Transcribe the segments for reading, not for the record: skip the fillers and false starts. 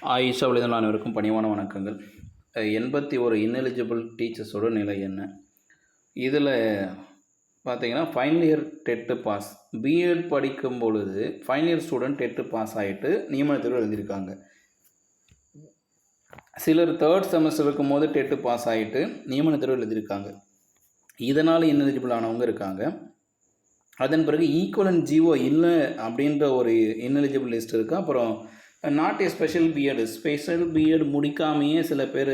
ஆயிஷா விழுதல் அனைவருக்கும் பணிவான வணக்கங்கள். 81 இன்எலிஜிபிள் டீச்சர்ஸோட நிலை என்ன? இதில் பார்த்தீங்கன்னா final year TET pass, BEd படிக்கும் பொழுது final year student TET pass ஆகிட்டு நியமன தேர்வு எழுதியிருக்காங்க. சிலர் தேர்ட் செமஸ்டர் இருக்கும் போது டெட்டு பாஸ் ஆகிட்டு நியமன தேர்வு எழுதியிருக்காங்க. இதனால் இன்எலிஜிபிள் ஆனவங்க இருக்காங்க. அதன் பிறகு ஈக்குவலன்ட் ஜிஓ இல்லை அப்படின்ற ஒரு இன்எலிஜிபிள் லிஸ்ட் இருக்குது. அப்புறம் நாட் ஏ ஸ்பெஷல் பிஎட் முடிக்காமையே சில பேர்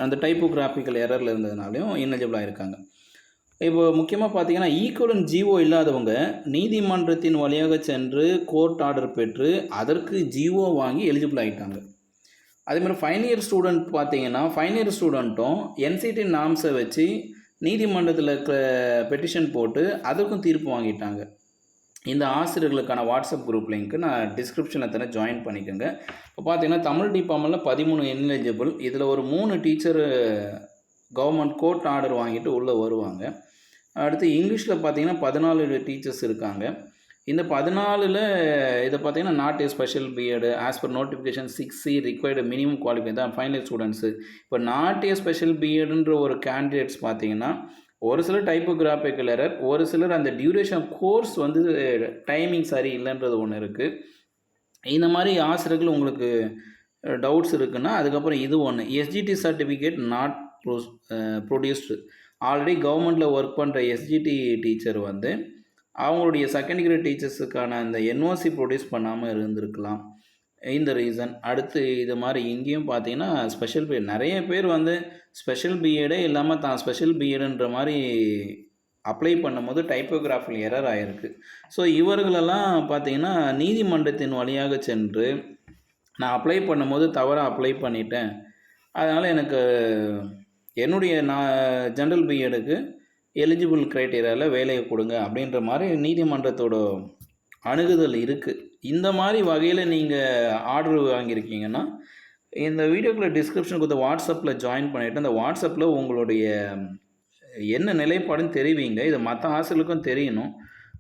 அந்த டைப்போகிராஃபிக்கல் எரரில் இருந்ததுனாலையும் இன்எலிஜிபிளாக இருக்காங்க. இப்போ முக்கியமாக பார்த்தீங்கன்னா ஈக்குவலன்ட் ஜிஓ இல்லாதவங்க நீதிமன்றத்தின் வழியாக சென்று கோர்ட் ஆர்டர் பெற்று அதற்கு ஜிஓ வாங்கி எலிஜிபிள் ஆகிட்டாங்க. அதேமாதிரி ஃபைனல் இயர் ஸ்டூடெண்ட் பார்த்தீங்கன்னா ஃபைனல் இயர் ஸ்டூடெண்ட்டும் என்சிடி நாம்ஸை வச்சு நீதிமன்றத்தில் பெட்டிஷன் போட்டு அதற்கும் தீர்ப்பு வாங்கிட்டாங்க. இந்த ஆசிரியர்களுக்கான வாட்ஸ்அப் குரூப் லிங்க்கு நான் டிஸ்கிரிப்ஷனில் தானே ஜாயின் பண்ணிக்கோங்க. இப்போ பார்த்தீங்கன்னா தமிழ் டிபார்ட்மெண்ட்டில் 13 இன்எலிஜிபிள், இதில் ஒரு 3 டீச்சர் கவர்மெண்ட் கோர்ட் ஆர்டர் வாங்கிட்டு உள்ளே வருவாங்க. அடுத்து இங்கிலீஷில் பார்த்தீங்கன்னா 14 டீச்சர்ஸ் இருக்காங்க. இந்த 14ல் இதை பார்த்தீங்கன்னா not a special BEd as per notification 6C required minimum qualify தான் ஃபைனல் ஸ்டூடெண்ட்ஸு. இப்போ நாட் ஏ ஸ்பெஷல் பிஎட்ன்ற ஒரு கேண்டிடேட்ஸ் பார்த்தீங்கன்னா ஒரு சிலர் டைப்போகிராஃபிக்கல் எரர், ஒரு சிலர் அந்த டியூரேஷன் கோர்ஸ் வந்து டைமிங் சரி இல்லைன்றது ஒன்று இருக்குது. இந்த மாதிரி ஆசிரியர்கள் உங்களுக்கு டவுட்ஸ் இருக்குன்னா அதுக்கப்புறம் இது ஒன்று SGT certificate not produced. Already கவர்மெண்ட்டில் ஒர்க் பண்ணுற எஸ்ஜிடி டீச்சர் வந்து அவங்களுடைய செகண்ட் கிரேட் டீச்சர்ஸுக்கான அந்த என்ஓசி ப்ரொடியூஸ் பண்ணாமல் இருந்திருக்கலாம், இந்த ரீசன். அடுத்து இது மாதிரி இங்கேயும் பார்த்தீங்கன்னா ஸ்பெஷல் பிஎட் நிறைய பேர் வந்து ஸ்பெஷல் பிஎடே இல்லாமல் தான் ஸ்பெஷல் பிஎடுன்ற மாதிரி அப்ளை பண்ணும்போது டைப்போகிராஃபில் எரர் ஆகிருக்கு. ஸோ இவர்களெல்லாம் பார்த்தீங்கன்னா நீதிமன்றத்தின் வழியாக சென்று நான் அப்ளை பண்ணும்போது தவறாக அப்ளை பண்ணிட்டேன், அதனால் எனக்கு என்னுடைய ஜென்ரல் பிஎடுக்கு எலிஜிபிள் க்ரைட்டீரியாவில் வேலையை கொடுங்க அப்படின்ற மாதிரி நீதிமன்றத்தோட அணுகுதல் இருக்குது. இந்த மாதிரி வகையில் நீங்கள் ஆர்டர் வாங்கியிருக்கீங்கன்னா இந்த வீடியோக்குள்ள டிஸ்கிரிப்ஷன் கொடுத்த வாட்ஸ்அப்பில் ஜாயின் பண்ணிவிட்டு அந்த வாட்ஸ்அப்பில் உங்களுடைய என்ன நிலைப்பாடுன்னு தெரிவிங்க. இது மற்ற ஆசிரியர்களுக்கும் தெரியணும்.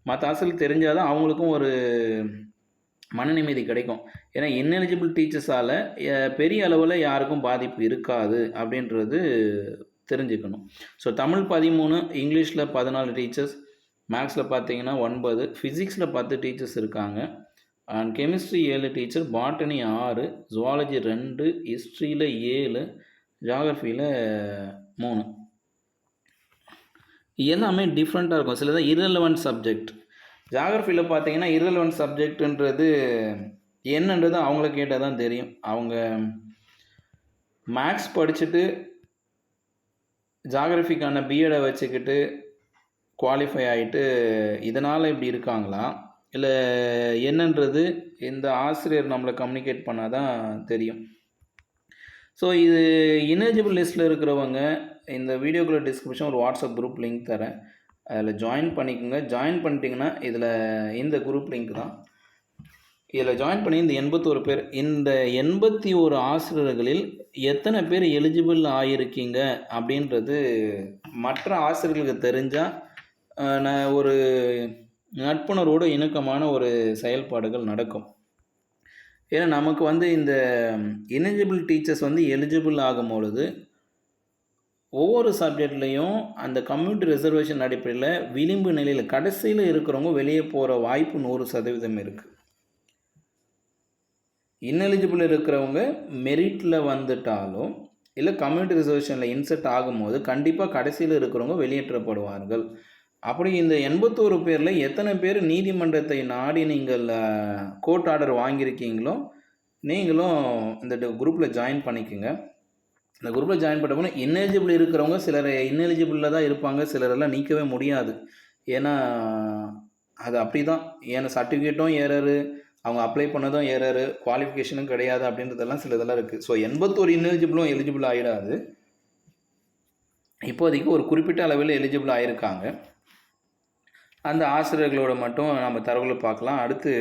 மற்ற ஆசிரியர்களுக்கு தெரிஞ்சால் தான் அவங்களுக்கும் ஒரு மன நிம்மதி கிடைக்கும். ஏன்னா இன்எலிஜிபிள் டீச்சர்ஸால் பெரிய அளவில் யாருக்கும் பாதிப்பு இருக்காது அப்படின்றது தெரிஞ்சுக்கணும். ஸோ தமிழ் 13, இங்கிலீஷில் 14 டீச்சர்ஸ், மேக்ஸில் பார்த்தீங்கன்னா 9, ஃபிசிக்ஸில் 10 டீச்சர்ஸ் இருக்காங்க, and chemistry 7 teacher, botany 6, zoology 2, ஹிஸ்ட்ரியில் 7, ஜியாகிரஃபியில் 3. எல்லாமே டிஃப்ரெண்ட்டாக இருக்கும். சிலதான் இரலவெண்ட் சப்ஜெக்ட். ஜியாகிரஃபியில் பார்த்தீங்கன்னா இரலவெண்ட் சப்ஜெக்டுன்றது என்னன்றது அவங்கள கேட்டால் தான் தெரியும். அவங்க மேக்ஸ் படிச்சுட்டு ஜியாகிரஃபிக்கான பிஎடை வச்சுக்கிட்டு குவாலிஃபை ஆகிட்டு இதனால் இப்படி இருக்காங்களா இல்லை என்னன்றது இந்த ஆசிரியர் நம்மளை கம்யூனிகேட் பண்ணால் தான் தெரியும். ஸோ இது இன்எலிஜிபிள் லிஸ்ட்டில் இருக்கிறவங்க இந்த வீடியோக்குள்ள டிஸ்கிரிப்ஷன் ஒரு வாட்ஸ்அப் குரூப் லிங்க் தரேன், அதில் ஜாயின் பண்ணிக்கோங்க. ஜாயின் பண்ணிட்டீங்கன்னா இதில் இந்த குரூப் லிங்க் தான். இதில் ஜாயின் பண்ணி இந்த 81 பேர், இந்த 81 ஆசிரியர்களில் எத்தனை பேர் எலிஜிபிள் ஆகியிருக்கீங்க அப்படின்றது மற்ற ஆசிரியர்களுக்கு தெரிஞ்சால் நான் ஒரு நட்புணர்வோடு இணக்கமான ஒரு செயல்பாடுகள் நடக்கும். ஏன்னா நமக்கு வந்து இந்த எலிஜிபிள் டீச்சர்ஸ் வந்து எலிஜிபிள் ஆகும் பொழுது ஒவ்வொரு சப்ஜெக்ட்லேயும் அந்த கம்யூனிட்டி ரிசர்வேஷன் அடிப்படையில் விளிம்பு நிலையில் கடைசியில் இருக்கிறவங்க வெளியே போகிற வாய்ப்பு 100% இருக்குது. இன்எலிஜிபிள் இருக்கிறவங்க மெரிட்டில் வந்துட்டாலும் இல்லை கம்யூனிட்டி ரிசர்வேஷனில் இன்செர்ட் ஆகும்போது கண்டிப்பாக கடைசியில் இருக்கிறவங்க வெளியேற்றப்படுவார்கள். அப்படி இந்த 81 பேரில் எத்தனை பேர் நீதிமன்றத்தை நாடி நீங்கள் கோர்ட் ஆர்டர் வாங்கியிருக்கீங்களோ நீங்களும் இந்த குரூப்பில் ஜாயின் பண்ணிக்கோங்க. இந்த குரூப்பில் ஜாயின் பண்ண இன்எலிஜிபிள் இருக்கிறவங்க சிலர் இன்எலிஜிபிளில் தான் இருப்பாங்க, சிலரெல்லாம் நீக்கவே முடியாது. ஏன்னா அது அப்படி தான். ஏன்னா சர்டிஃபிகேட்டும் ஏரரு, அவங்க அப்ளை பண்ணதும் ஏரரு, குவாலிஃபிகேஷனும் கிடையாது அப்படின்றதெல்லாம் சில இதெல்லாம் இருக்குது. ஸோ 81 இன்எலிஜிபிளும் எலிஜிபிள் ஆகிடாது. இப்போதைக்கு ஒரு குறிப்பிட்ட அளவில் எலிஜிபிள் ஆகியிருக்காங்க. அந்த ஆசிரியர்களோட மட்டும் நம்ம தரவுகளை பார்க்கலாம். அடுத்து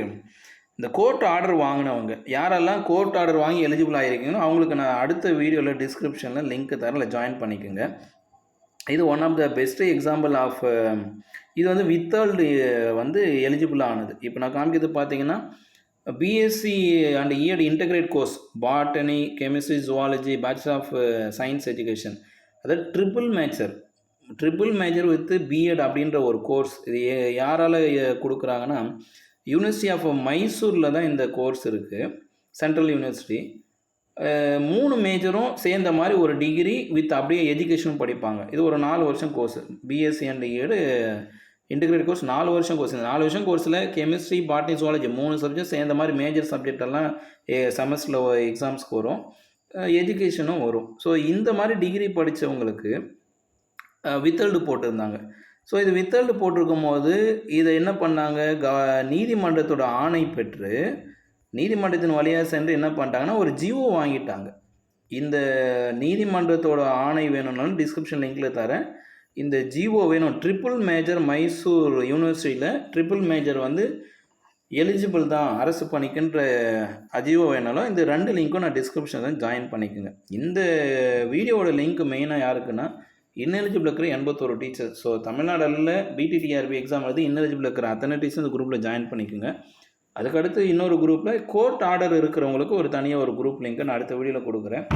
இந்த கோர்ட் ஆர்டர் வாங்கினவங்க யாரெல்லாம் கோர்ட் ஆர்டர் வாங்கி எலிஜிபிள் ஆகிருக்கீங்களோ அவங்களுக்கு நான் அடுத்த வீடியோவில் டிஸ்கிரிப்ஷனில் லிங்க் தரேன், ஜாயின் பண்ணிக்கோங்க. இது one of the best example of இது வந்து வித்தல்டு வந்து எலிஜிபிள் ஆனது. இப்போ நான் காமிக்கிறது பார்த்தீங்கன்னா BSc and Ed integrated course botany, chemistry, zoology, bachelor of science education, அதாவது ட்ரிபிள் மேஜர் வித் பிஎட் அப்படின்ற ஒரு கோர்ஸ். இது யாரால் கொடுக்குறாங்கன்னா, யூனிவர்சிட்டி ஆஃப் மைசூரில் தான் இந்த கோர்ஸ் இருக்குது, சென்ட்ரல் யூனிவர்சிட்டி. 3 மேஜரும் சேர்ந்த மாதிரி ஒரு டிகிரி வித் அப்படியே எஜுகேஷனும் படிப்பாங்க. இது ஒரு 4 வருஷம் course. BSc and Ed integrated course 4 வருஷம் கோர்ஸ். இந்த 4 வருஷம் கோர்ஸில் கெமிஸ்ட்ரி, பாட்னி, ஜுவாலஜி 3 சப்ஜெக்ட் சேர்ந்த மாதிரி மேஜர் சப்ஜெக்ட் எல்லாம் செமஸ்டரில் எக்ஸாம்ஸ்க்கு வரும், எஜுகேஷனும் வரும். ஸோ இந்த மாதிரி டிகிரி படித்தவங்களுக்கு வித்தல்டு போட்டிருந்தாங்க. ஸோ இது வித்தல்டு போட்டிருக்கும் போது இதை என்ன பண்ணாங்க, நீதிமன்றத்தோட ஆணை பெற்று நீதிமன்றத்தின் வழியாக சென்று என்ன பண்ணிட்டாங்கன்னா ஒரு ஜிஓ வாங்கிட்டாங்க. இந்த நீதிமன்றத்தோட ஆணை வேணும்னாலும் டிஸ்கிரிப்ஷன் லிங்கில் தரேன், இந்த ஜிஓ வேணும். ட்ரிபிள் மேஜர் மைசூர் யூனிவர்சிட்டியில் ட்ரிபிள் மேஜர் வந்து எலிஜிபிள் தான் அரசு பணிக்குன்ற ஜிஓ வேணாலும் இந்த 2 லிங்க்கும் நான் டிஸ்கிரிப்ஷனில் ஜாயின் பண்ணிக்கோங்க. இந்த வீடியோவோட லிங்க் மெயினாக யாருக்குன்னா இன்னெலிஜிபிள் இருக்கிற 81 டீச்சர்ஸ். ஸோ தமிழ்நாடுல பிடிடிஆர்பி எக்ஸாம் எழுதி இன்னெலிஜிபிள் இருக்கிற அத்தனை டீச்சர்ஸ் இந்த குரூப்பில் ஜாயின் பண்ணிக்கோங்க. அதுக்கடுத்து இன்னொரு குரூப்பில் கோர்ட் ஆர்டர் இருக்கிறவங்களுக்கு ஒரு தனியாக ஒரு குரூப் லிங்க்கை நான் அடுத்த வீடியோவில் கொடுக்குறேன்.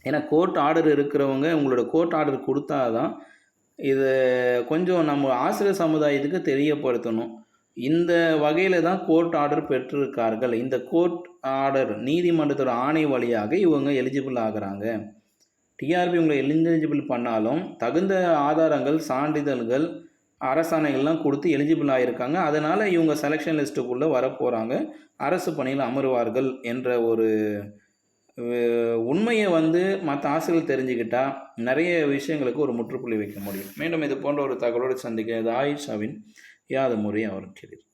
ஏன்னா கோர்ட் ஆர்டர் இருக்கிறவங்க உங்களோட கோர்ட் ஆர்டர் கொடுத்தா தான் இதை கொஞ்சம் நம்ம ஆசிரியர் சமுதாயத்துக்கு தெரியப்படுத்தணும். இந்த வகையில் தான் கோர்ட் ஆர்டர் பெற்றிருக்கார்கள். இந்த கோர்ட் ஆர்டர் நீதிமன்றத்தோட ஆணை வழியாக இவங்க எலிஜிபிள் ஆகிறாங்க. டிஆர்பி உங்களை எலிஜிபிள் பண்ணாலும் தகுந்த ஆதாரங்கள், சான்றிதழ்கள், அரசாணைகள்லாம் கொடுத்து எலிஜிபிள் ஆகியிருக்காங்க. அதனால் இவங்க செலெக்ஷன் லிஸ்ட்டுக்குள்ளே வரப்போகிறாங்க, அரசு பணியில் அமருவார்கள் என்ற ஒரு உண்மையை வந்து மற்ற ஆசிரியர்கள் தெரிஞ்சுக்கிட்டால் நிறைய விஷயங்களுக்கு ஒரு முற்றுப்புள்ளி வைக்க முடியும். மீண்டும் இது போன்ற ஒரு தகவலோடு சந்திக்க இது ஆயிஷாவின் யாதும் ஊரே அவருக்கிறேன்.